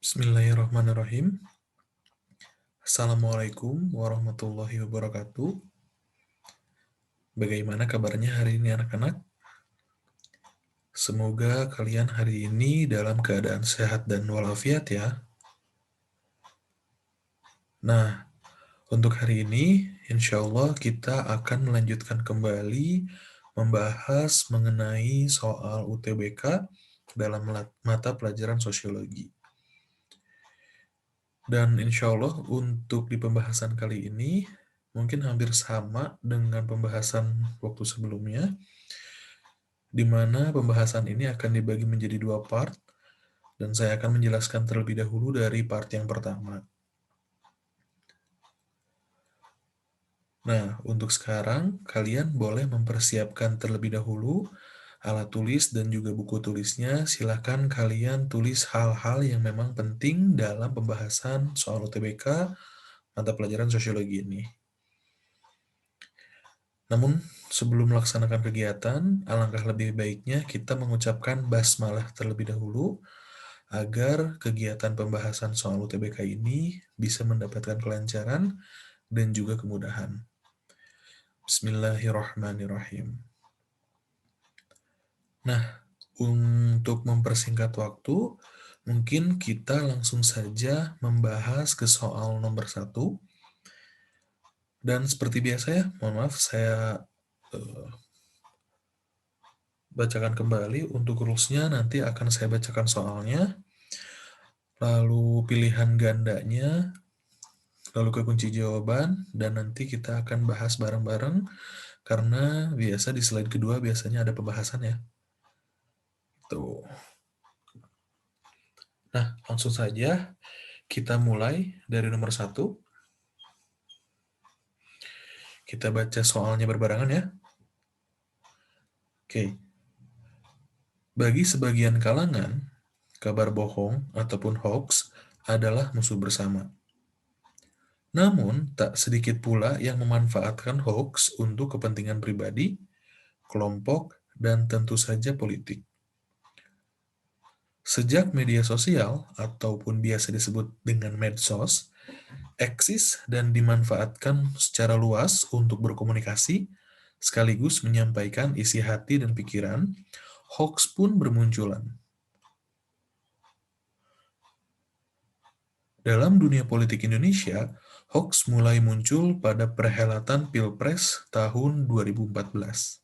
Bismillahirrahmanirrahim. Assalamualaikum warahmatullahi wabarakatuh. Bagaimana kabarnya hari ini anak-anak? Semoga kalian hari ini dalam keadaan sehat dan walafiat ya. Nah, untuk hari ini, insya Allah kita akan melanjutkan kembali membahas mengenai soal UTBK dalam mata pelajaran sosiologi. Dan insya Allah untuk di pembahasan kali ini mungkin hampir sama dengan pembahasan waktu sebelumnya, di mana pembahasan ini akan dibagi menjadi dua part, dan saya akan menjelaskan terlebih dahulu dari part yang pertama. Nah, untuk sekarang, kalian boleh mempersiapkan terlebih dahulu alat tulis dan juga buku tulisnya. Silakan kalian tulis hal-hal yang memang penting dalam pembahasan soal UTBK mata pelajaran sosiologi ini. Namun, sebelum melaksanakan kegiatan, alangkah lebih baiknya kita mengucapkan basmalah terlebih dahulu agar kegiatan pembahasan soal UTBK ini bisa mendapatkan kelancaran dan juga kemudahan. Bismillahirrahmanirrahim. Nah, untuk mempersingkat waktu, mungkin kita langsung saja membahas ke soal nomor 1. Dan seperti biasa ya, mohon maaf saya bacakan kembali. Untuk rules-nya nanti akan saya bacakan soalnya, lalu pilihan gandanya, lalu ke kunci jawaban, dan nanti kita akan bahas bareng-bareng, karena biasa di slide kedua biasanya ada pembahasan ya. Tuh. Nah, langsung saja kita mulai dari nomor 1. Kita baca soalnya berbarengan ya. Oke. Bagi sebagian kalangan, kabar bohong ataupun hoax adalah musuh bersama. Namun, tak sedikit pula yang memanfaatkan hoax untuk kepentingan pribadi, kelompok, dan tentu saja politik. Sejak media sosial, ataupun biasa disebut dengan medsos, eksis dan dimanfaatkan secara luas untuk berkomunikasi, sekaligus menyampaikan isi hati dan pikiran, hoax pun bermunculan. Dalam dunia politik Indonesia, hoax mulai muncul pada perhelatan Pilpres tahun 2014.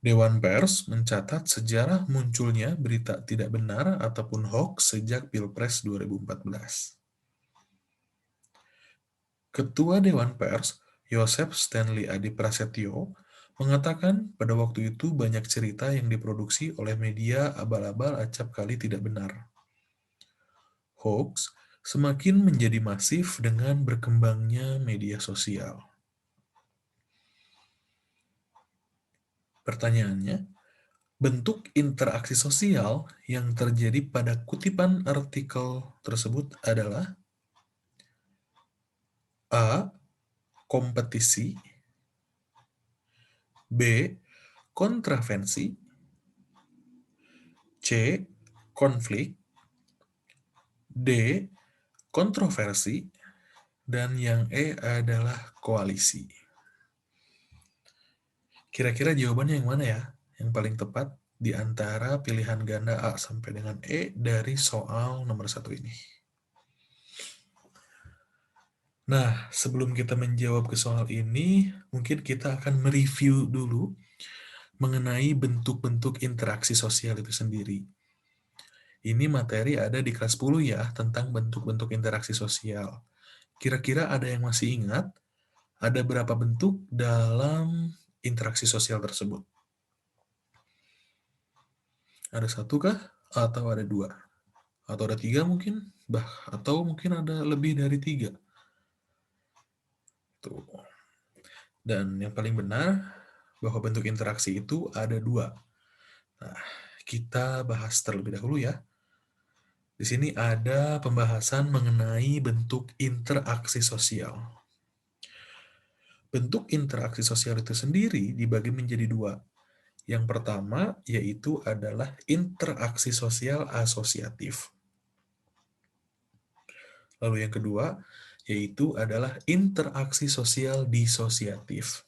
Dewan Pers mencatat sejarah munculnya berita tidak benar ataupun hoax sejak Pilpres 2014. Ketua Dewan Pers, Yosef Stanley Adi Prasetyo, mengatakan pada waktu itu banyak cerita yang diproduksi oleh media abal-abal acap kali tidak benar. Hoax semakin menjadi masif dengan berkembangnya media sosial. Pertanyaannya, bentuk interaksi sosial yang terjadi pada kutipan artikel tersebut adalah A. Kompetisi, B. Kontravensi, C. Konflik, D. Kontroversi, dan yang E adalah koalisi. Kira-kira jawabannya yang mana ya? Yang paling tepat di antara pilihan ganda A sampai dengan E dari soal nomor 1 ini. Nah, sebelum kita menjawab ke soal ini, mungkin kita akan mereview dulu mengenai bentuk-bentuk interaksi sosial itu sendiri. Ini materi ada di kelas 10 ya, tentang bentuk-bentuk interaksi sosial. Kira-kira ada yang masih ingat? Ada berapa bentuk dalam interaksi sosial tersebut? Ada satu kah? Atau ada dua? Atau ada tiga mungkin? Atau mungkin ada lebih dari tiga? Tuh. Dan yang paling benar, bahwa bentuk interaksi itu ada dua. Nah, kita bahas terlebih dahulu ya. Di sini ada pembahasan mengenai bentuk interaksi sosial. Bentuk interaksi sosial itu sendiri dibagi menjadi dua. Yang pertama yaitu adalah interaksi sosial asosiatif. Lalu yang kedua, yaitu adalah interaksi sosial disosiatif.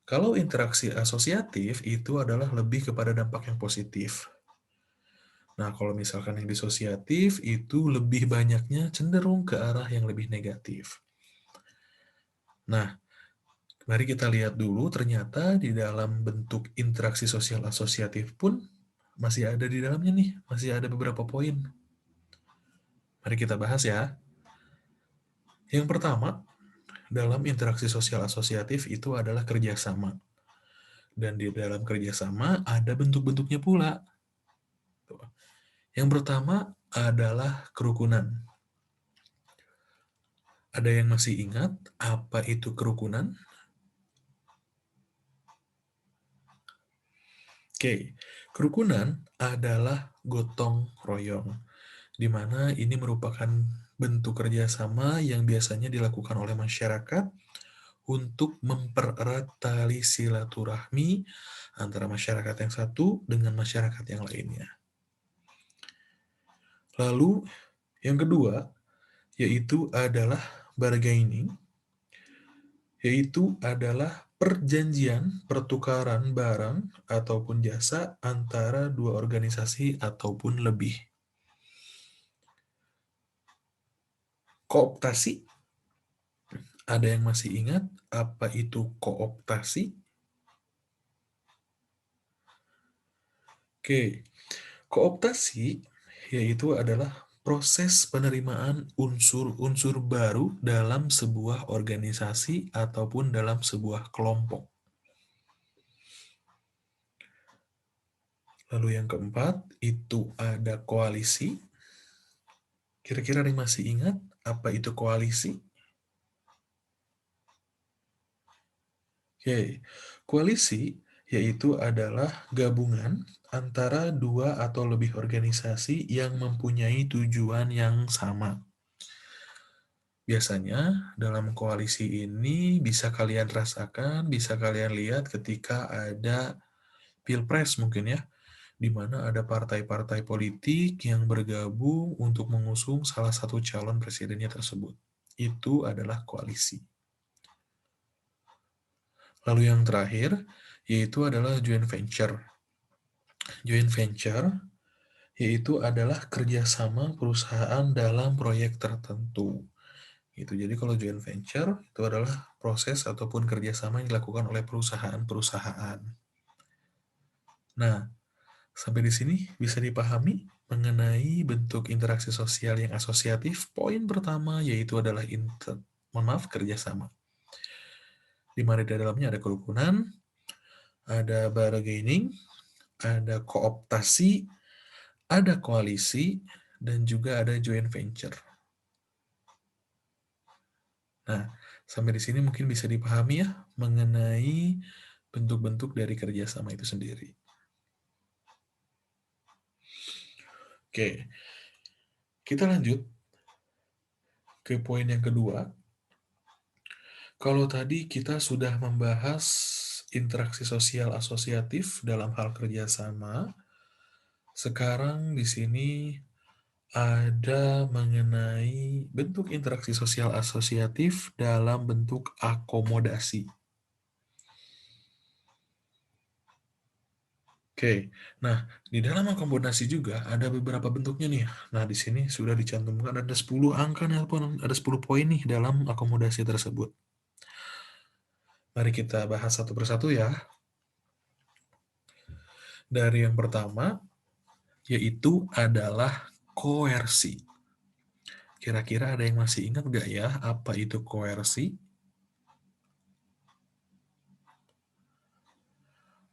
Kalau interaksi asosiatif itu adalah lebih kepada dampak yang positif. Nah, kalau misalkan yang disosiatif itu lebih banyaknya cenderung ke arah yang lebih negatif. Nah, mari kita lihat dulu ternyata di dalam bentuk interaksi sosial asosiatif pun masih ada di dalamnya nih, masih ada beberapa poin. Mari kita bahas ya. Yang pertama, dalam interaksi sosial asosiatif itu adalah kerjasama. Dan di dalam kerjasama ada bentuk-bentuknya pula. Yang pertama adalah kerukunan. Ada yang masih ingat apa itu kerukunan? Oke, kerukunan adalah gotong royong, di mana ini merupakan bentuk kerjasama yang biasanya dilakukan oleh masyarakat untuk mempererat tali silaturahmi antara masyarakat yang satu dengan masyarakat yang lainnya. Lalu, yang kedua, yaitu adalah bargaining, yaitu adalah perjanjian pertukaran barang ataupun jasa antara dua organisasi ataupun lebih. Kooptasi, ada yang masih ingat apa itu kooptasi? Oke, kooptasi yaitu adalah proses penerimaan unsur-unsur baru dalam sebuah organisasi ataupun dalam sebuah kelompok. Lalu yang keempat, itu ada koalisi. Kira-kira ada yang masih ingat apa itu koalisi? Oke, koalisi yaitu adalah gabungan antara dua atau lebih organisasi yang mempunyai tujuan yang sama. Biasanya dalam koalisi ini bisa kalian rasakan, bisa kalian lihat ketika ada pilpres mungkin ya, di mana ada partai-partai politik yang bergabung untuk mengusung salah satu calon presidennya tersebut. Itu adalah koalisi. Lalu yang terakhir, yaitu adalah joint venture. Joint venture, yaitu adalah kerjasama perusahaan dalam proyek tertentu. Gitu. Jadi kalau joint venture, itu adalah proses ataupun kerjasama yang dilakukan oleh perusahaan-perusahaan. Nah, sampai di sini bisa dipahami mengenai bentuk interaksi sosial yang asosiatif. Poin pertama yaitu adalah kerjasama. Di mana di dalamnya ada kerukunan, ada bargaining, ada kooptasi, ada koalisi, dan juga ada joint venture. Nah, sampai di sini mungkin bisa dipahami ya mengenai bentuk-bentuk dari kerjasama itu sendiri. Oke, kita lanjut ke poin yang kedua. Kalau tadi kita sudah membahas interaksi sosial asosiatif dalam hal kerjasama, sekarang di sini ada mengenai bentuk interaksi sosial asosiatif dalam bentuk akomodasi. Oke, nah di dalam akomodasi juga ada beberapa bentuknya nih. Nah di sini sudah dicantumkan ada 10 angka nih, ataupun ada 10 poin nih dalam akomodasi tersebut. Mari kita bahas satu persatu ya. Dari yang pertama, yaitu adalah koersi. Kira-kira ada yang masih ingat nggak ya apa itu koersi?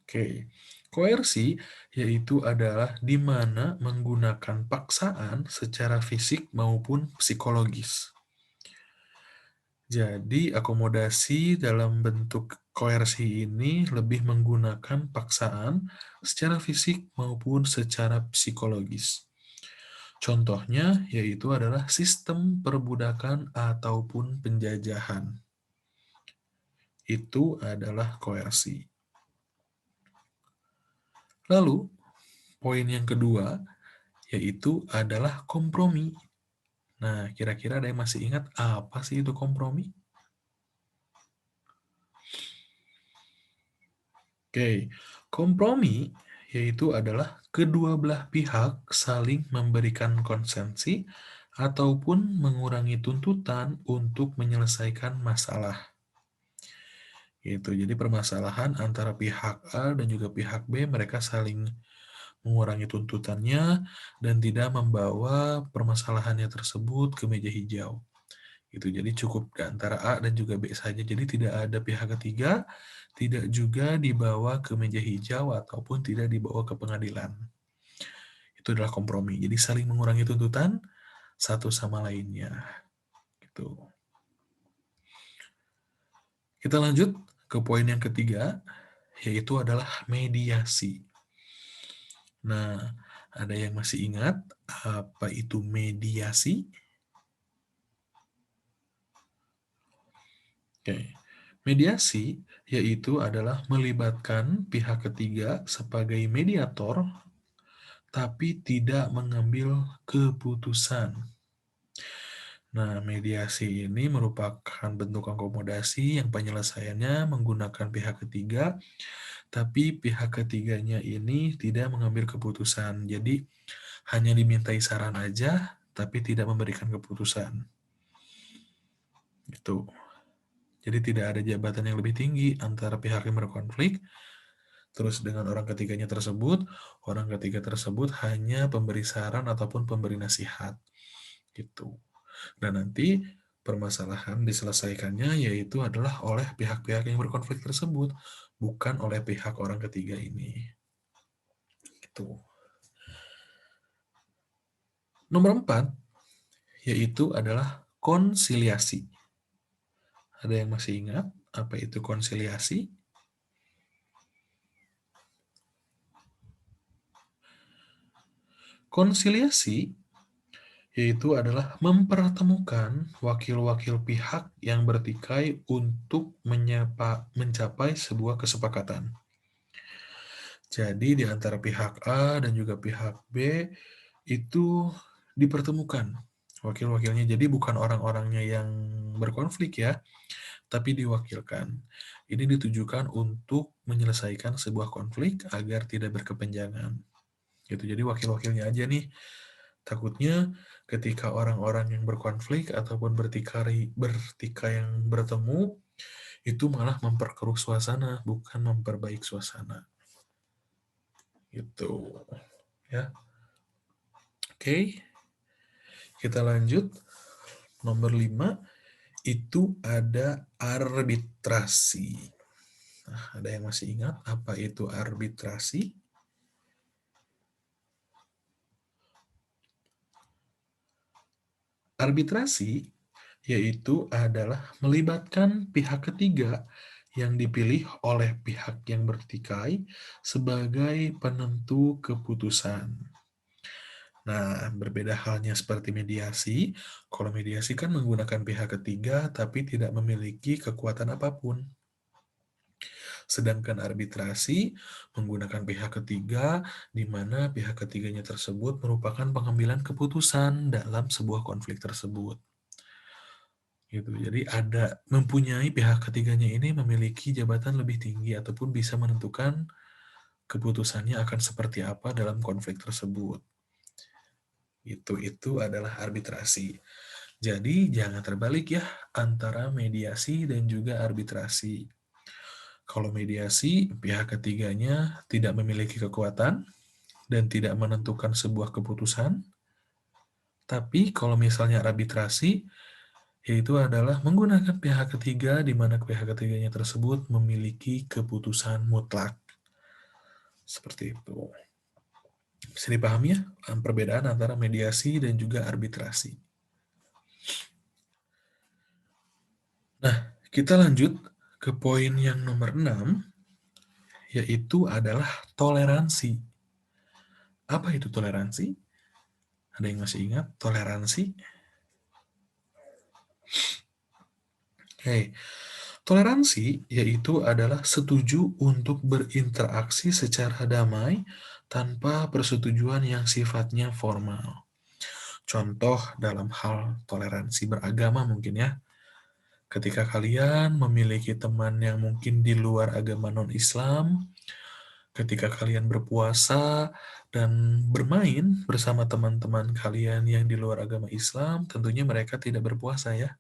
Oke, koersi yaitu adalah di mana menggunakan paksaan secara fisik maupun psikologis. Jadi, akomodasi dalam bentuk koersi ini lebih menggunakan paksaan secara fisik maupun secara psikologis. Contohnya yaitu adalah sistem perbudakan ataupun penjajahan. Itu adalah koersi. Lalu, poin yang kedua yaitu adalah kompromi. Nah, kira-kira ada yang masih ingat apa sih itu kompromi? Oke, kompromi yaitu adalah kedua belah pihak saling memberikan konsensi ataupun mengurangi tuntutan untuk menyelesaikan masalah. Gitu. Jadi permasalahan antara pihak A dan juga pihak B, mereka saling mengurangi tuntutannya dan tidak membawa permasalahannya tersebut ke meja hijau. Gitu. Jadi cukup antara A dan juga B saja. Jadi tidak ada pihak ketiga, tidak juga dibawa ke meja hijau ataupun tidak dibawa ke pengadilan. Itu adalah kompromi. Jadi saling mengurangi tuntutan satu sama lainnya. Gitu. Kita lanjut ke poin yang ketiga, yaitu adalah mediasi. Nah, ada yang masih ingat apa itu mediasi? Oke. Mediasi yaitu adalah melibatkan pihak ketiga sebagai mediator tapi tidak mengambil keputusan. Nah, mediasi ini merupakan bentuk akomodasi yang penyelesaiannya menggunakan pihak ketiga, tapi pihak ketiganya ini tidak mengambil keputusan. Jadi, hanya dimintai saran aja, tapi tidak memberikan keputusan. Itu. Jadi tidak ada jabatan yang lebih tinggi antara pihak yang berkonflik, terus dengan orang ketiganya tersebut, orang ketiga tersebut hanya pemberi saran ataupun pemberi nasihat. Gitu. Dan nanti permasalahan diselesaikannya yaitu adalah oleh pihak-pihak yang berkonflik tersebut, bukan oleh pihak orang ketiga ini. Gitu. Nomor 4, yaitu adalah konsiliasi. Ada yang masih ingat apa itu konsiliasi? Konsiliasi yaitu adalah mempertemukan wakil-wakil pihak yang bertikai untuk mencapai sebuah kesepakatan. Jadi di antara pihak A dan juga pihak B itu dipertemukan wakil-wakilnya. Jadi bukan orang-orangnya yang berkonflik ya, tapi diwakilkan. Ini ditujukan untuk menyelesaikan sebuah konflik agar tidak berkepanjangan. Gitu. Jadi wakil-wakilnya aja nih. Takutnya ketika orang-orang yang berkonflik ataupun bertikai yang bertemu itu malah memperkeruh suasana, bukan memperbaik suasana. Gitu. Ya. Oke. Kita lanjut. Nomor 5 itu ada arbitrasi. Nah, ada yang masih ingat apa itu arbitrasi? Arbitrasi yaitu adalah melibatkan pihak ketiga yang dipilih oleh pihak yang bertikai sebagai penentu keputusan. Nah, berbeda halnya seperti mediasi. Kalau mediasi kan menggunakan pihak ketiga tapi tidak memiliki kekuatan apapun. Sedangkan arbitrasi menggunakan pihak ketiga di mana pihak ketiganya tersebut merupakan pengambilan keputusan dalam sebuah konflik tersebut. Gitu. Jadi ada mempunyai pihak ketiganya ini memiliki jabatan lebih tinggi ataupun bisa menentukan keputusannya akan seperti apa dalam konflik tersebut. Itu adalah arbitrasi. Jadi jangan terbalik ya antara mediasi dan juga arbitrasi. Kalau mediasi, pihak ketiganya tidak memiliki kekuatan dan tidak menentukan sebuah keputusan. Tapi kalau misalnya arbitrasi, yaitu adalah menggunakan pihak ketiga di mana pihak ketiganya tersebut memiliki keputusan mutlak. Seperti itu. Bisa dipahami ya perbedaan antara mediasi dan juga arbitrasi. Nah, kita lanjut ke poin yang nomor 6, yaitu adalah toleransi. Apa itu toleransi? Ada yang masih ingat toleransi? Oke, toleransi yaitu adalah setuju untuk berinteraksi secara damai tanpa persetujuan yang sifatnya formal. Contoh dalam hal toleransi beragama mungkin ya. Ketika kalian memiliki teman yang mungkin di luar agama non-Islam, ketika kalian berpuasa dan bermain bersama teman-teman kalian yang di luar agama Islam, tentunya mereka tidak berpuasa ya.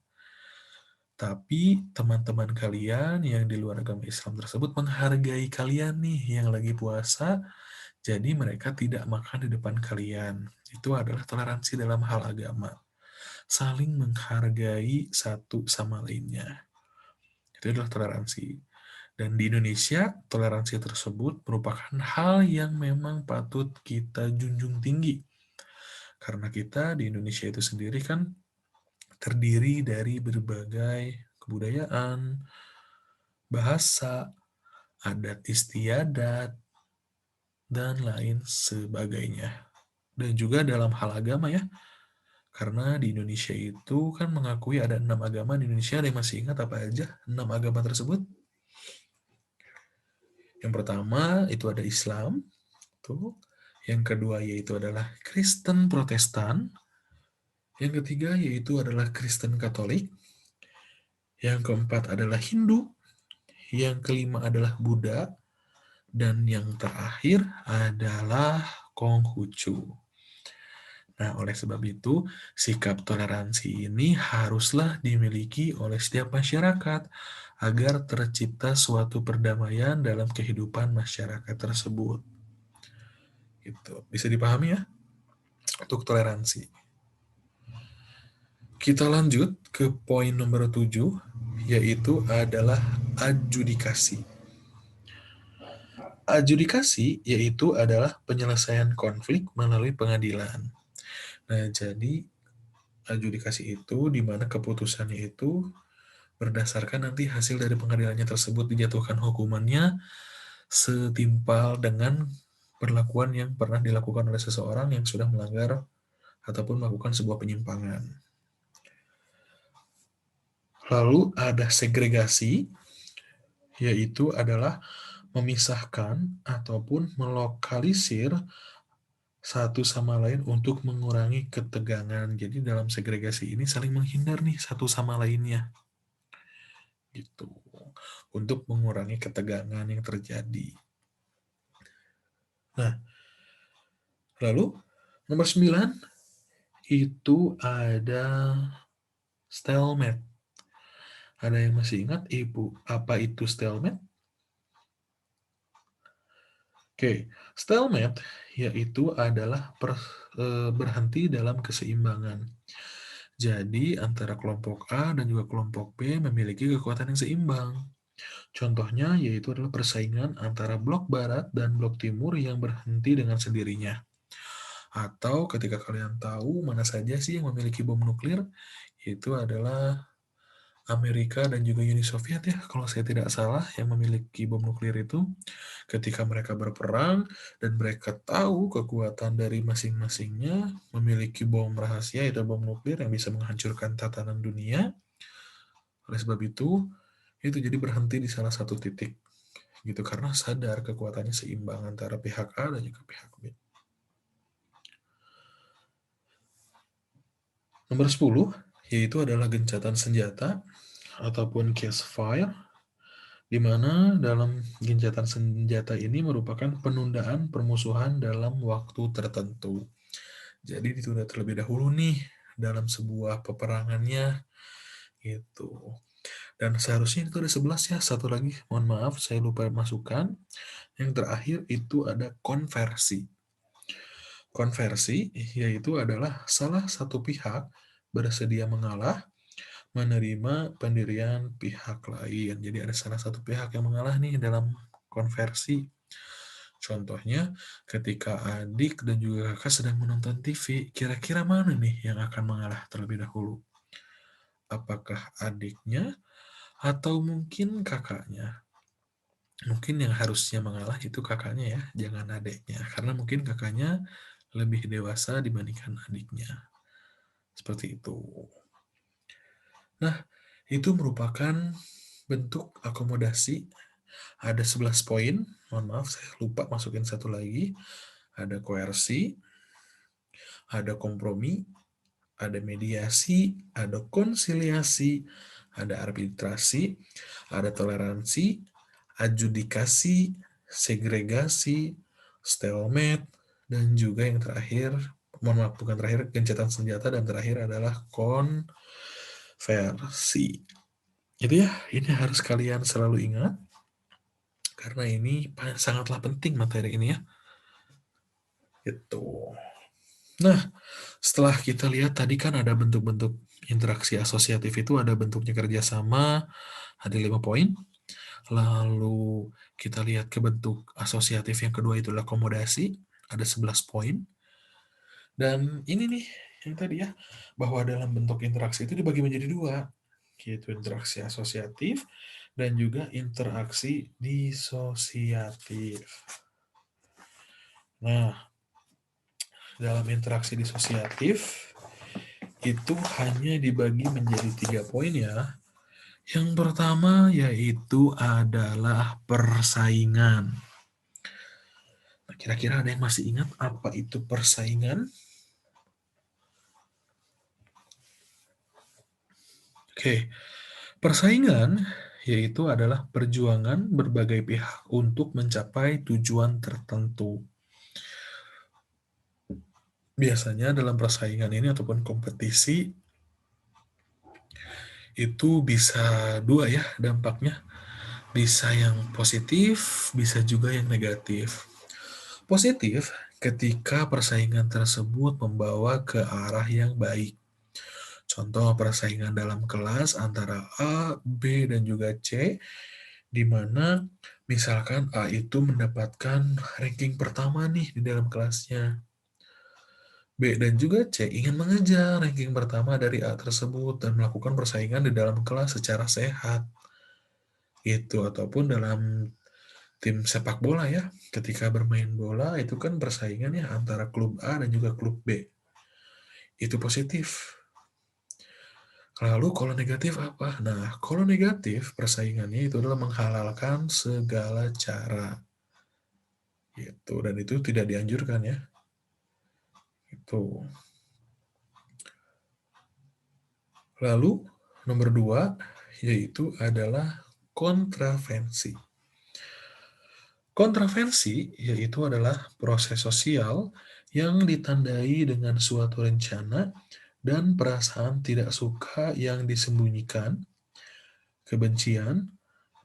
Tapi teman-teman kalian yang di luar agama Islam tersebut menghargai kalian nih yang lagi puasa, jadi mereka tidak makan di depan kalian. Itu adalah toleransi dalam hal agama. Saling menghargai satu sama lainnya. Itu adalah toleransi. Dan di Indonesia, toleransi tersebut merupakan hal yang memang patut kita junjung tinggi. Karena kita di Indonesia itu sendiri kan terdiri dari berbagai kebudayaan, bahasa, adat istiadat, dan lain sebagainya. Dan juga dalam hal agama ya, karena di Indonesia itu kan mengakui ada 6 agama di Indonesia. Ada yang masih ingat apa aja 6 agama tersebut? Yang pertama itu ada Islam, tuh. Yang kedua yaitu adalah Kristen Protestan. Yang ketiga yaitu adalah Kristen Katolik. Yang keempat adalah Hindu. Yang kelima adalah Buddha. Dan yang terakhir adalah Konghucu. Nah, oleh sebab itu, sikap toleransi ini haruslah dimiliki oleh setiap masyarakat agar tercipta suatu perdamaian dalam kehidupan masyarakat tersebut. Gitu. Bisa dipahami ya untuk toleransi. Kita lanjut ke poin nomor 7, yaitu adalah adjudikasi. Adjudikasi yaitu adalah penyelesaian konflik melalui pengadilan. Nah, jadi adjudikasi itu di mana keputusannya itu berdasarkan nanti hasil dari pengadilannya tersebut dijatuhkan hukumannya setimpal dengan perlakuan yang pernah dilakukan oleh seseorang yang sudah melanggar ataupun melakukan sebuah penyimpangan. Lalu ada segregasi, yaitu adalah memisahkan ataupun melokalisir satu sama lain untuk mengurangi ketegangan. Jadi dalam segregasi ini saling menghindar nih satu sama lainnya. Gitu. Untuk mengurangi ketegangan yang terjadi. Nah, lalu nomor 9 itu ada stalemate. Ada yang masih ingat Ibu apa itu stalemate? Oke, stalemate yaitu adalah berhenti dalam keseimbangan. Jadi antara kelompok A dan juga kelompok B memiliki kekuatan yang seimbang. Contohnya yaitu adalah persaingan antara blok barat dan blok timur yang berhenti dengan sendirinya. Atau ketika kalian tahu mana saja sih yang memiliki bom nuklir, itu adalah Amerika dan juga Uni Soviet ya, kalau saya tidak salah, yang memiliki bom nuklir itu. Ketika mereka berperang dan mereka tahu kekuatan dari masing-masingnya, memiliki bom rahasia yaitu bom nuklir yang bisa menghancurkan tatanan dunia. Oleh sebab itu jadi berhenti di salah satu titik gitu karena sadar kekuatannya seimbang antara pihak A dan juga pihak B. Nomor 10 yaitu adalah gencatan senjata ataupun ceasefire, di mana dalam gencatan senjata ini merupakan penundaan permusuhan dalam waktu tertentu. Jadi ditunda terlebih dahulu nih dalam sebuah peperangannya gitu. Dan seharusnya itu ada 11 ya, satu lagi mohon maaf saya lupa masukkan. Yang terakhir itu ada konversi. Konversi yaitu adalah salah satu pihak bersedia mengalah menerima pendirian pihak lain. Jadi ada salah satu pihak yang mengalah nih dalam konversi. Contohnya, ketika adik dan juga kakak sedang menonton TV, kira-kira mana nih yang akan mengalah terlebih dahulu? Apakah adiknya atau mungkin kakaknya? Mungkin yang harusnya mengalah itu kakaknya ya, jangan adiknya. Karena mungkin kakaknya lebih dewasa dibandingkan adiknya. Seperti itu. Nah, itu merupakan bentuk akomodasi. Ada 11 poin. Mohon maaf, saya lupa masukin satu lagi. Ada koersi, ada kompromi, ada mediasi, ada konsiliasi, ada arbitrasi, ada toleransi, adjudikasi, segregasi, stalemate, dan juga yang terakhir, mohon maaf bukan terakhir, gencatan senjata, dan terakhir adalah konversi. Jadi ya, ini harus kalian selalu ingat, karena ini sangatlah penting materi ini ya. Itu. Nah, setelah kita lihat tadi kan ada bentuk-bentuk interaksi asosiatif itu ada bentuknya kerjasama, ada 5 poin. Lalu kita lihat ke bentuk asosiatif yang kedua itu adalah akomodasi, ada 11 poin. Dan ini nih, yang tadi ya, bahwa dalam bentuk interaksi itu dibagi menjadi dua, yaitu interaksi asosiatif dan juga interaksi disosiatif. Nah, dalam interaksi disosiatif, itu hanya dibagi menjadi 3 poin ya. Yang pertama yaitu adalah persaingan. Nah, kira-kira ada yang masih ingat apa itu persaingan? Oke, persaingan yaitu adalah perjuangan berbagai pihak untuk mencapai tujuan tertentu. Biasanya dalam persaingan ini ataupun kompetisi itu bisa dua ya dampaknya. Bisa yang positif, bisa juga yang negatif. Positif ketika persaingan tersebut membawa ke arah yang baik. Contoh persaingan dalam kelas antara A, B, dan juga C, di mana misalkan A itu mendapatkan ranking pertama nih di dalam kelasnya. B dan juga C ingin mengejar ranking pertama dari A tersebut dan melakukan persaingan di dalam kelas secara sehat. Itu ataupun dalam tim sepak bola ya, ketika bermain bola itu kan persaingannya antara klub A dan juga klub B. Itu positif. Lalu kalau negatif apa? Nah, kalau negatif persaingannya itu adalah menghalalkan segala cara. Gitu, dan itu tidak dianjurkan ya. Itu. Lalu nomor 2 yaitu adalah kontravensi. Kontravensi yaitu adalah proses sosial yang ditandai dengan suatu rencana dan perasaan tidak suka yang disembunyikan, kebencian,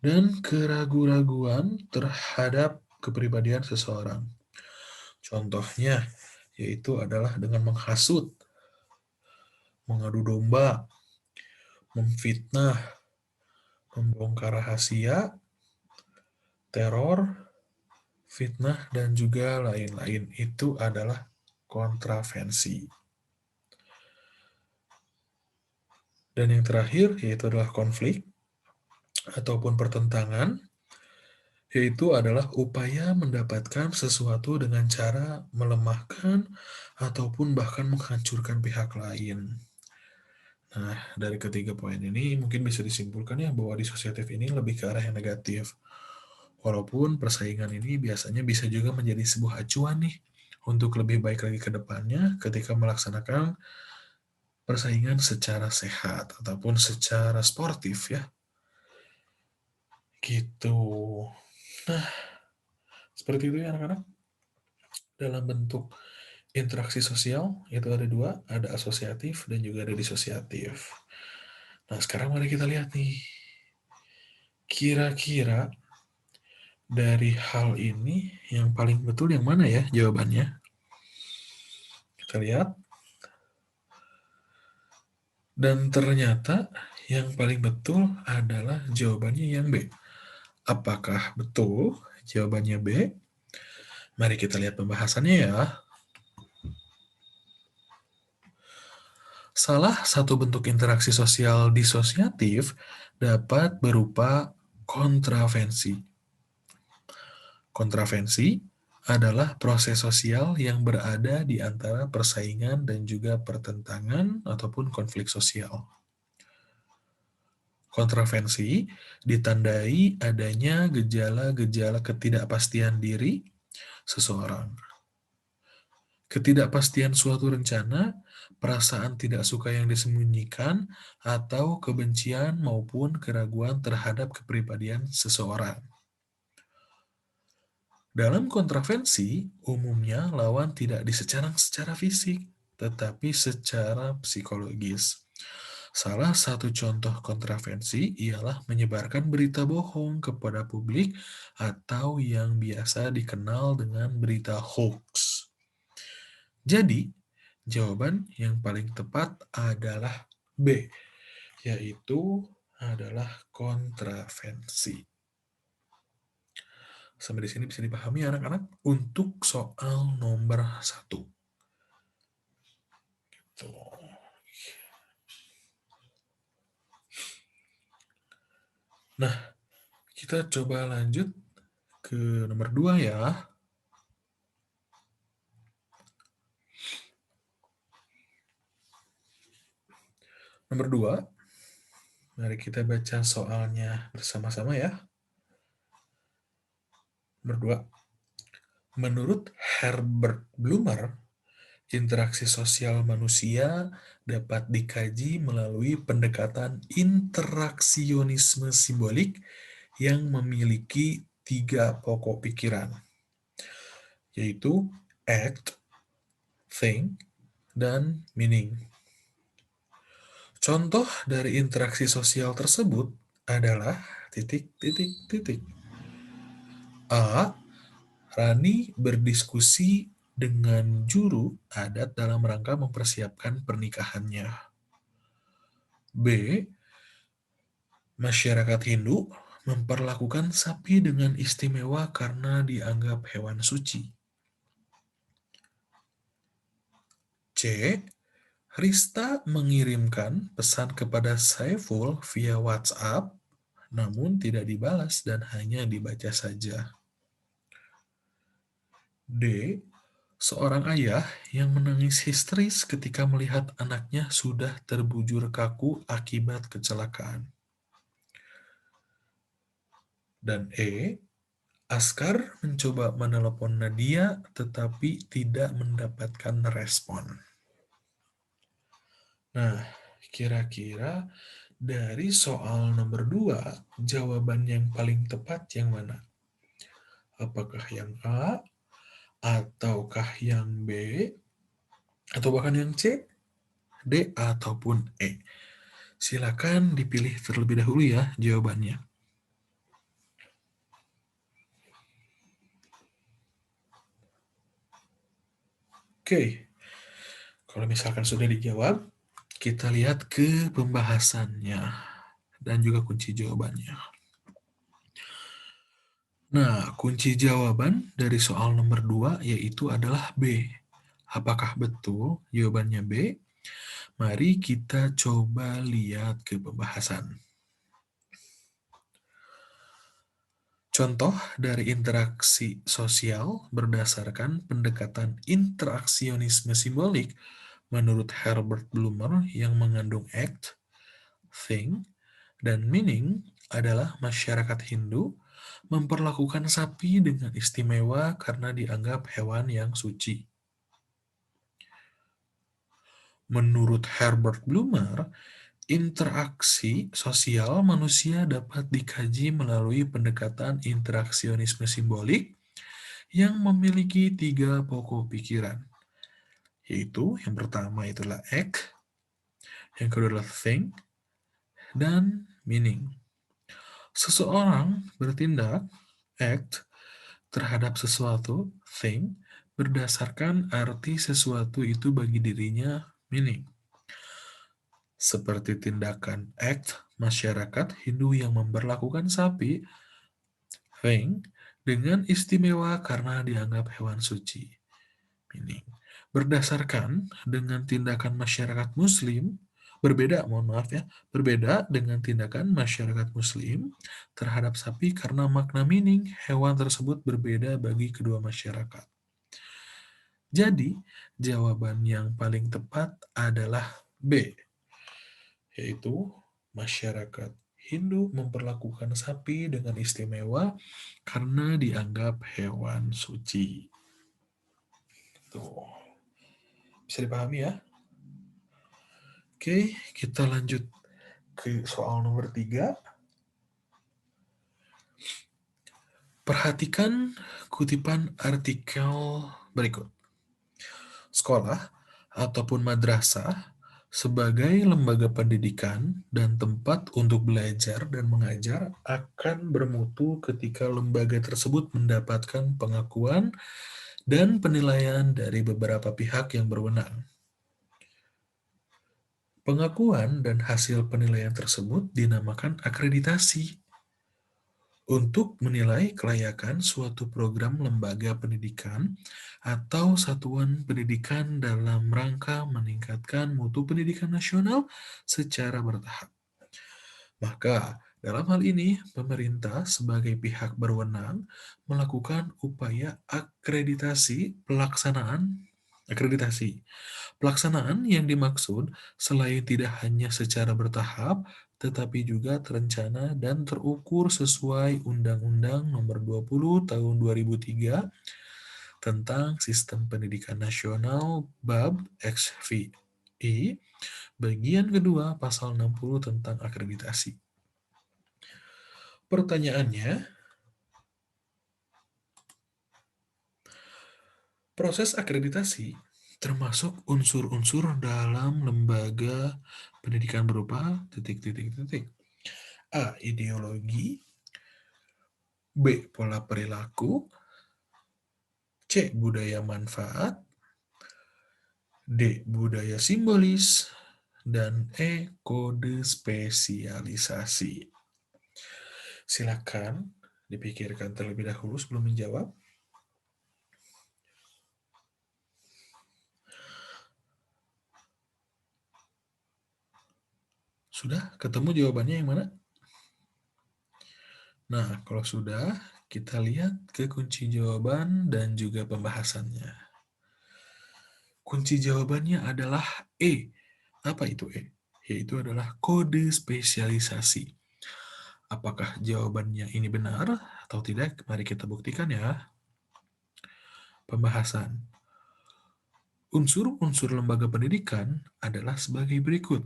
dan keraguan-raguan terhadap kepribadian seseorang. Contohnya yaitu adalah dengan menghasut, mengadu domba, memfitnah, membongkar rahasia, teror, fitnah, dan juga lain-lain. Itu adalah kontravensi. Dan yang terakhir yaitu adalah konflik ataupun pertentangan, yaitu adalah upaya mendapatkan sesuatu dengan cara melemahkan ataupun bahkan menghancurkan pihak lain. Nah, dari ketiga poin ini mungkin bisa disimpulkan ya bahwa disosiatif ini lebih ke arah yang negatif. Walaupun persaingan ini biasanya bisa juga menjadi sebuah acuan nih untuk lebih baik lagi ke depannya ketika melaksanakan persaingan secara sehat ataupun secara sportif ya. Gitu. Nah, seperti itu ya anak-anak. Dalam bentuk interaksi sosial itu ada dua, ada asosiatif dan juga ada disosiatif. Nah, sekarang mari kita lihat nih. Kira-kira dari hal ini yang paling betul yang mana ya jawabannya? Kita lihat. Dan ternyata yang paling betul adalah jawabannya yang B. Apakah betul jawabannya B? Mari kita lihat pembahasannya ya. Salah satu bentuk interaksi sosial disosiatif dapat berupa kontravensi. Kontravensi adalah proses sosial yang berada di antara persaingan dan juga pertentangan ataupun konflik sosial. Kontravensi ditandai adanya gejala-gejala ketidakpastian diri seseorang. ketidakpastian suatu rencana, perasaan tidak suka yang disembunyikan, atau kebencian maupun keraguan terhadap kepribadian seseorang. Dalam kontravensi, umumnya lawan tidak diserang secara fisik, tetapi secara psikologis. Salah satu contoh kontravensi ialah menyebarkan berita bohong kepada publik atau yang biasa dikenal dengan berita hoax. Jadi, jawaban yang paling tepat adalah B, yaitu adalah kontravensi. Sampai di sini bisa dipahami anak-anak untuk soal nomor 1. Tuh. Nah, kita coba lanjut ke nomor 2 ya. Nomor 2, mari kita baca soalnya bersama-sama ya. Nomor 2, menurut Herbert Blumer, interaksi sosial manusia dapat dikaji melalui pendekatan interaksionisme simbolik yang memiliki 3 pokok pikiran, yaitu act, think, dan meaning. Contoh dari interaksi sosial tersebut adalah titik, titik, titik. A. Rani berdiskusi dengan juru adat dalam rangka mempersiapkan pernikahannya. B. Masyarakat Hindu memperlakukan sapi dengan istimewa karena dianggap hewan suci. C. Rista mengirimkan pesan kepada Saiful via WhatsApp, namun tidak dibalas dan hanya dibaca saja. D. Seorang ayah yang menangis histeris ketika melihat anaknya sudah terbujur kaku akibat kecelakaan. Dan E. Askar mencoba menelepon Nadia tetapi tidak mendapatkan respon. Nah, kira-kira dari soal nomor 2, jawaban yang paling tepat yang mana? Apakah yang A, ataukah yang B, atau bahkan yang C, D, ataupun E? Silakan dipilih terlebih dahulu ya jawabannya. Oke, kalau misalkan sudah dijawab, kita lihat ke pembahasannya dan juga kunci jawabannya. Nah, kunci jawaban dari soal nomor 2 yaitu adalah B. Apakah betul jawabannya B? Mari kita coba lihat ke pembahasan. Contoh dari interaksi sosial berdasarkan pendekatan interaksionisme simbolik menurut Herbert Blumer yang mengandung act, think, dan meaning adalah masyarakat Hindu memperlakukan sapi dengan istimewa karena dianggap hewan yang suci. Menurut Herbert Blumer, interaksi sosial manusia dapat dikaji melalui pendekatan interaksionisme simbolik yang memiliki 3 pokok pikiran, yaitu yang pertama itulah act, yang kedua adalah think, dan meaning. Seseorang bertindak, act, terhadap sesuatu, think, berdasarkan arti sesuatu itu bagi dirinya, meaning. Seperti tindakan act masyarakat Hindu yang memperlakukan sapi, think, dengan istimewa karena dianggap hewan suci, meaning. Berdasarkan dengan tindakan masyarakat Muslim, berbeda dengan tindakan masyarakat Muslim terhadap sapi karena makna meaning hewan tersebut berbeda bagi kedua masyarakat. Jadi, jawaban yang paling tepat adalah B, yaitu masyarakat Hindu memperlakukan sapi dengan istimewa karena dianggap hewan suci. Tuh. Bisa dipahami ya? Oke, kita lanjut ke soal nomor 3. Perhatikan kutipan artikel berikut. Sekolah ataupun madrasah sebagai lembaga pendidikan dan tempat untuk belajar dan mengajar akan bermutu ketika lembaga tersebut mendapatkan pengakuan dan penilaian dari beberapa pihak yang berwenang. Pengakuan dan hasil penilaian tersebut dinamakan akreditasi. Untuk menilai kelayakan suatu program lembaga pendidikan atau satuan pendidikan dalam rangka meningkatkan mutu pendidikan nasional secara bertahap. Maka, dalam hal ini, pemerintah sebagai pihak berwenang melakukan upaya akreditasi. Pelaksanaan yang dimaksud selain tidak hanya secara bertahap, tetapi juga terencana dan terukur sesuai Undang-Undang Nomor 20 Tahun 2003 tentang Sistem Pendidikan Nasional Bab XVI, bagian kedua pasal 60 tentang akreditasi. Pertanyaannya, proses akreditasi termasuk unsur-unsur dalam lembaga pendidikan berupa titik-titik-titik. A. Ideologi. B. Pola perilaku. C. Budaya manfaat. D. Budaya simbolis. Dan E. Kode spesialisasi. Silakan dipikirkan terlebih dahulu sebelum menjawab. Sudah ketemu jawabannya yang mana? Nah, kalau sudah, kita lihat ke kunci jawaban dan juga pembahasannya. Kunci jawabannya adalah E. Apa itu E? Yaitu adalah kode spesialisasi. Apakah jawabannya ini benar atau tidak? Mari kita buktikan ya. Pembahasan. Unsur-unsur lembaga pendidikan adalah sebagai berikut.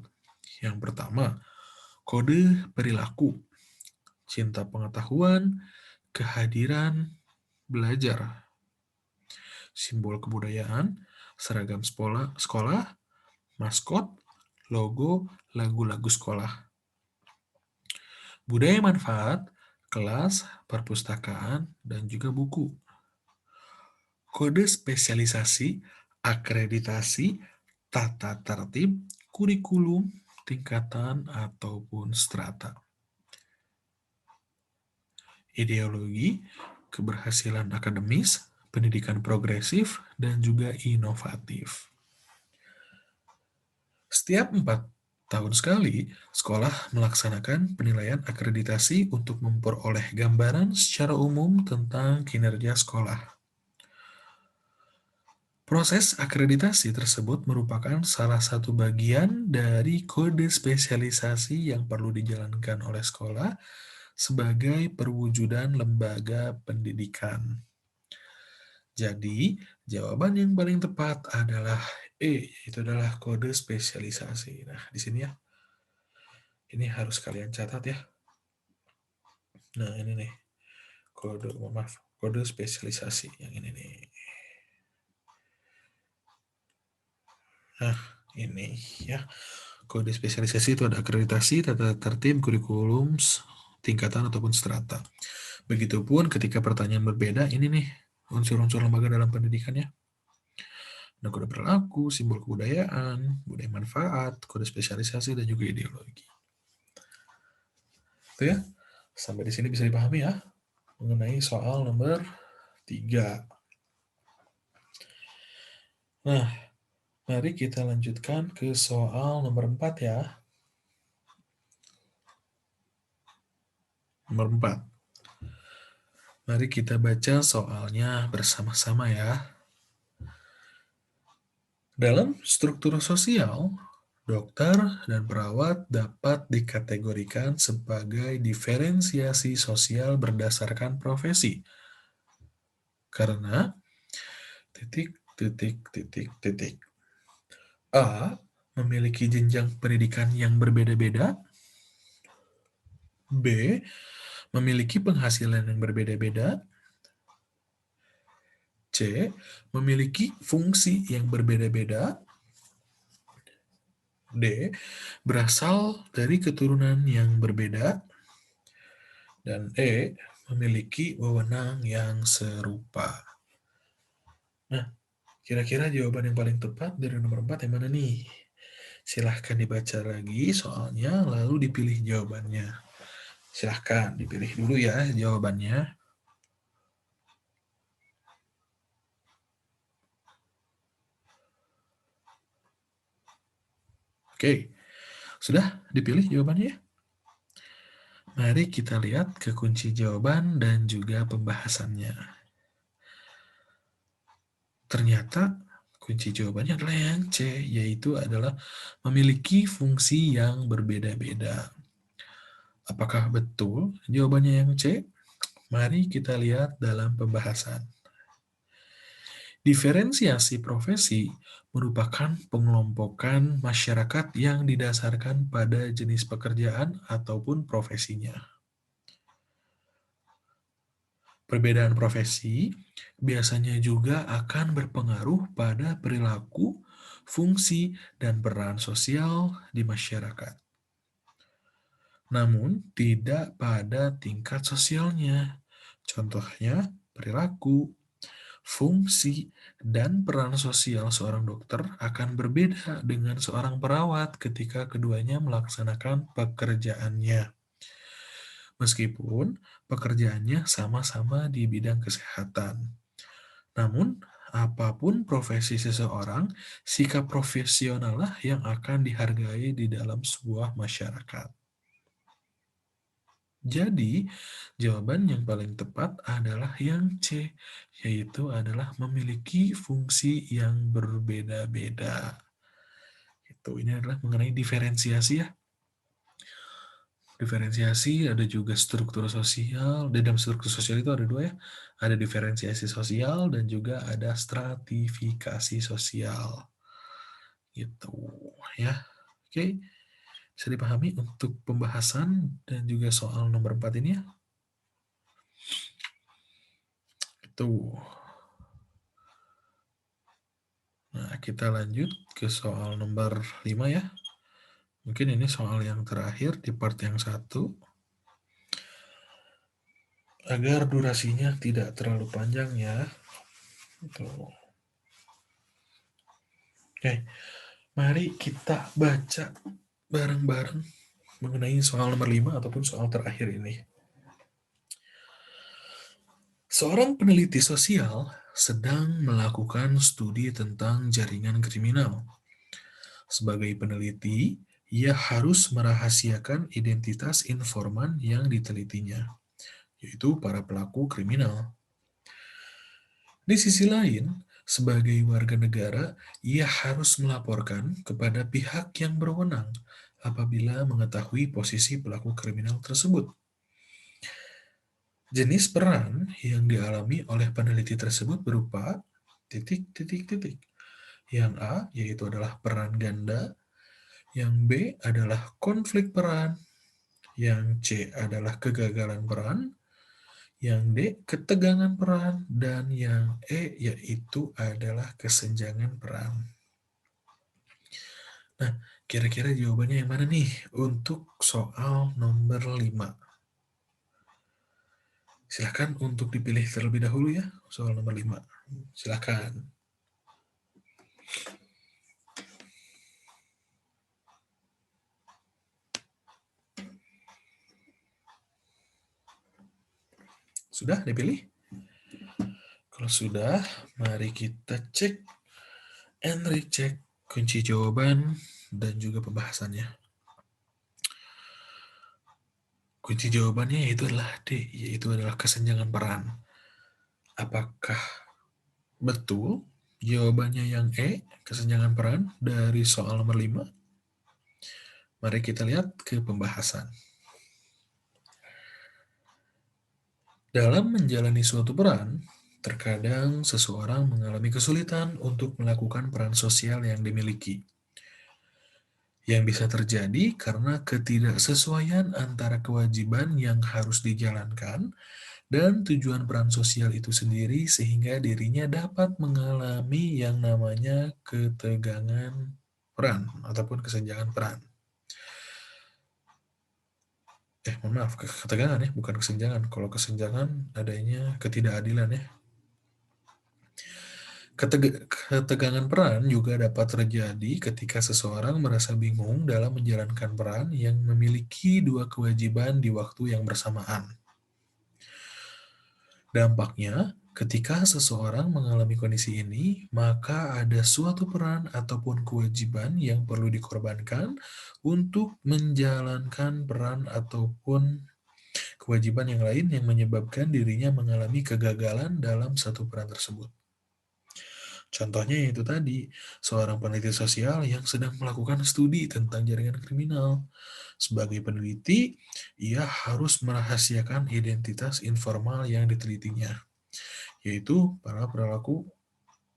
Yang pertama, kode perilaku. Cinta pengetahuan, kehadiran, belajar. Simbol kebudayaan, seragam sekolah, maskot, logo, lagu-lagu sekolah. Budaya manfaat, kelas, perpustakaan, dan juga buku. Kode spesialisasi, akreditasi, tata tertib, kurikulum, tingkatan, ataupun strata. Ideologi, keberhasilan akademis, pendidikan progresif, dan juga inovatif. Setiap 4 tahun sekali, sekolah melaksanakan penilaian akreditasi untuk memperoleh gambaran secara umum tentang kinerja sekolah. Proses akreditasi tersebut merupakan salah satu bagian dari kode spesialisasi yang perlu dijalankan oleh sekolah sebagai perwujudan lembaga pendidikan. Jadi, jawaban yang paling tepat adalah E, itu adalah kode spesialisasi. Nah, di sini ya, ini harus kalian catat ya. Nah, ini nih, kode spesialisasi yang ini nih. Nah, ini ya. Kode spesialisasi itu ada akreditasi, tata tertib, kurikulum, tingkatan ataupun strata. Begitupun ketika pertanyaan berbeda, ini nih unsur-unsur lembaga dalam pendidikannya. Ada kode perilaku, simbol kebudayaan, budaya manfaat, kode spesialisasi, dan juga ideologi. Itu ya. Sampai di sini bisa dipahami ya mengenai soal nomor 3. Nah, mari kita lanjutkan ke soal nomor 4 ya. Nomor 4. Mari kita baca soalnya bersama-sama ya. Dalam struktur sosial, dokter dan perawat dapat dikategorikan sebagai diferensiasi sosial berdasarkan profesi. Karena titik, titik, titik, titik. A. Memiliki jenjang pendidikan yang berbeda-beda. B. Memiliki penghasilan yang berbeda-beda. C. Memiliki fungsi yang berbeda-beda. D. Berasal dari keturunan yang berbeda. Dan E. Memiliki wewenang yang serupa. Nah, kira-kira jawaban yang paling tepat dari nomor 4 yang mana nih? Silahkan dibaca lagi soalnya, lalu dipilih jawabannya. Silahkan dipilih dulu ya jawabannya. Oke, sudah dipilih jawabannya? Mari kita lihat ke kunci jawaban dan juga pembahasannya. Ternyata kunci jawabannya adalah yang C, yaitu adalah memiliki fungsi yang berbeda-beda. Apakah betul jawabannya yang C? Mari kita lihat dalam pembahasan. Diferensiasi profesi merupakan pengelompokan masyarakat yang didasarkan pada jenis pekerjaan ataupun profesinya. Perbedaan profesi biasanya juga akan berpengaruh pada perilaku, fungsi, dan peran sosial di masyarakat. Namun, tidak pada tingkat sosialnya. Contohnya, perilaku, fungsi, dan peran sosial seorang dokter akan berbeda dengan seorang perawat ketika keduanya melaksanakan pekerjaannya. Meskipun pekerjaannya sama-sama di bidang kesehatan. Namun, apapun profesi seseorang, sikap profesionallah yang akan dihargai di dalam sebuah masyarakat. Jadi, jawaban yang paling tepat adalah yang C, yaitu adalah memiliki fungsi yang berbeda-beda. Ini adalah mengenai diferensiasi ya. Diferensiasi ada juga struktur sosial. Di dalam struktur sosial itu ada dua ya. Ada diferensiasi sosial dan juga ada stratifikasi sosial. Gitu ya. Oke, bisa dipahami untuk pembahasan dan juga soal nomor 4 ini ya. Itu. Nah, kita lanjut ke soal nomor 5 ya. Mungkin ini soal yang terakhir di part yang 1. Agar durasinya tidak terlalu panjang ya. Tuh. Oke, mari kita baca bareng-bareng mengenai soal nomor 5 ataupun soal terakhir ini. Seorang peneliti sosial sedang melakukan studi tentang jaringan kriminal. Sebagai peneliti, ia harus merahasiakan identitas informan yang ditelitinya, yaitu para pelaku kriminal. Di sisi lain, sebagai warga negara, ia harus melaporkan kepada pihak yang berwenang apabila mengetahui posisi pelaku kriminal tersebut. Jenis peran yang dialami oleh peneliti tersebut berupa titik. Yang A yaitu adalah peran ganda, yang B adalah konflik peran, yang C adalah kegagalan peran, yang D ketegangan peran, dan yang E yaitu adalah kesenjangan peran. Nah, kira-kira jawabannya yang mana nih untuk soal nomor 5? Silahkan untuk dipilih terlebih dahulu ya, soal nomor 5. Silahkan. Sudah dipilih? Kalau sudah, mari kita cek and recheck kunci jawaban dan juga pembahasannya. Kunci jawabannya yaitu adalah D, yaitu adalah kesenjangan peran. Apakah betul jawabannya yang E, kesenjangan peran dari soal nomor 5? Mari kita lihat ke pembahasan. Dalam menjalani suatu peran, terkadang seseorang mengalami kesulitan untuk melakukan peran sosial yang dimiliki. Yang bisa terjadi karena ketidaksesuaian antara kewajiban yang harus dijalankan dan tujuan peran sosial itu sendiri sehingga dirinya dapat mengalami yang namanya ketegangan peran ataupun kesenjangan peran. Mohon maaf, ketegangan ya, bukan kesenjangan. Kalau kesenjangan adanya ketidakadilan ya. Ketegangan peran juga dapat terjadi ketika seseorang merasa bingung dalam menjalankan peran yang memiliki dua kewajiban di waktu yang bersamaan. Dampaknya, ketika seseorang mengalami kondisi ini, maka ada suatu peran ataupun kewajiban yang perlu dikorbankan untuk menjalankan peran ataupun kewajiban yang lain yang menyebabkan dirinya mengalami kegagalan dalam satu peran tersebut. Contohnya yaitu tadi, seorang peneliti sosial yang sedang melakukan studi tentang jaringan kriminal. Sebagai peneliti, ia harus merahasiakan identitas informal yang ditelitinya, yaitu para pelaku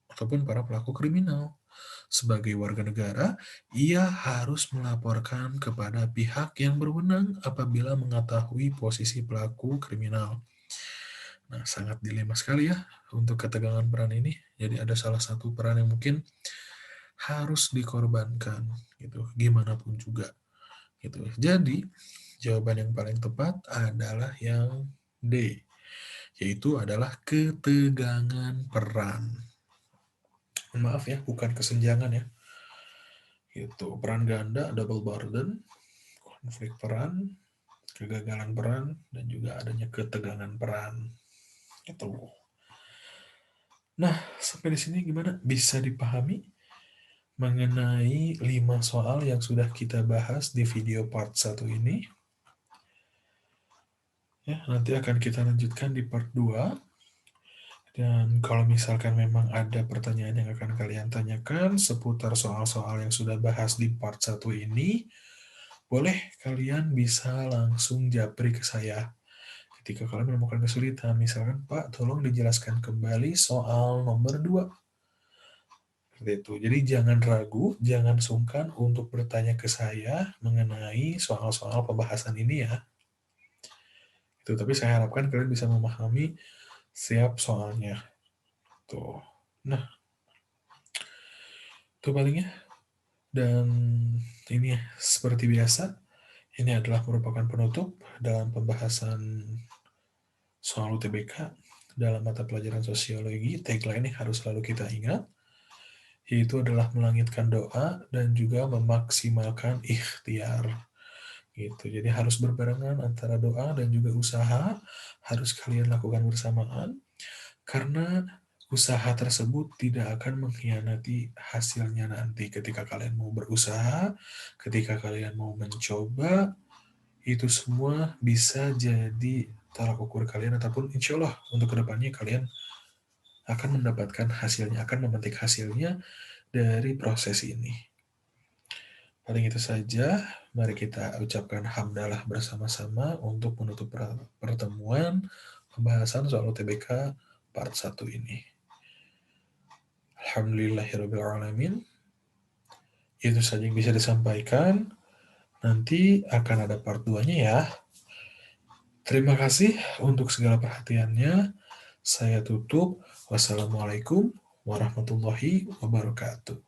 ataupun para pelaku kriminal. Sebagai warga negara, ia harus melaporkan kepada pihak yang berwenang apabila mengetahui posisi pelaku kriminal. Nah, sangat dilema sekali ya untuk ketegangan peran ini. Jadi ada salah satu peran yang mungkin harus dikorbankan gitu, gimana pun juga gitu. Jadi, jawaban yang paling tepat adalah yang D, yaitu adalah ketegangan peran. Maaf ya, bukan kesenjangan ya. Itu peran ganda, double burden, konflik peran, kegagalan peran, dan juga adanya ketegangan peran. Itu. Nah, sampai di sini gimana? Bisa dipahami mengenai 5 soal yang sudah kita bahas di video part 1 ini? Ya, nanti akan kita lanjutkan di part 2. Dan kalau misalkan memang ada pertanyaan yang akan kalian tanyakan seputar soal-soal yang sudah bahas di part 1 ini, boleh kalian bisa langsung japri ke saya. Ketika kalian menemukan kesulitan, misalkan, Pak, tolong dijelaskan kembali soal nomor 2. Seperti itu. Jadi jangan ragu, jangan sungkan untuk bertanya ke saya mengenai soal-soal pembahasan ini ya. Itu, tapi saya harapkan kalian bisa memahami setiap soalnya. Tuh. Nah, itu palingnya. Dan ini seperti biasa, ini adalah merupakan penutup dalam pembahasan soal UTBK dalam mata pelajaran sosiologi. Tagline yang harus selalu kita ingat, yaitu adalah melangitkan doa dan juga memaksimalkan ikhtiar. Gitu. Jadi harus berbarengan antara doa dan juga usaha, harus kalian lakukan bersamaan, karena usaha tersebut tidak akan mengkhianati hasilnya nanti ketika kalian mau berusaha, ketika kalian mau mencoba, itu semua bisa jadi tolak ukur kalian, ataupun insya Allah untuk kedepannya kalian akan mendapatkan hasilnya, akan memetik hasilnya dari proses ini. Paling itu saja, mari kita ucapkan hamdalah bersama-sama untuk menutup pertemuan pembahasan soal UTBK part 1 ini. Alhamdulillahirrabbilalamin. Itu saja yang bisa disampaikan. Nanti akan ada part 2-nya ya. Terima kasih untuk segala perhatiannya. Saya tutup. Wassalamualaikum warahmatullahi wabarakatuh.